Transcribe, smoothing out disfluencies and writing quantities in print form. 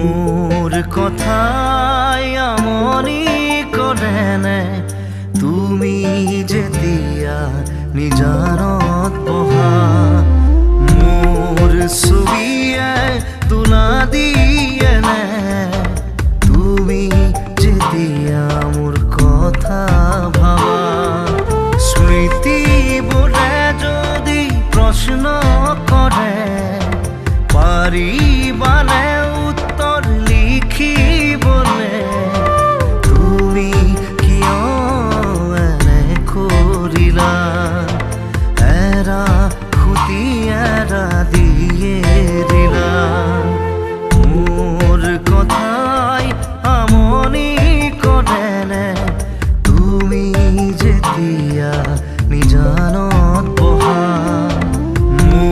মোৰ কথাই আমনি কৰেনে তুমি যেতিয়া নিজানত বহা মোৰ ছবিয়ে তোলা দিয়েনে তুমি যেতিয়া মোৰ কথা ভাবা স্মৃতিবোৰে যদি প্ৰশ্ন কৰে পাৰিবানে উত্তৰ লিখিবলে তুমি কিয় এনে কৰিলা এৰা খুটি এৰা দিয়ে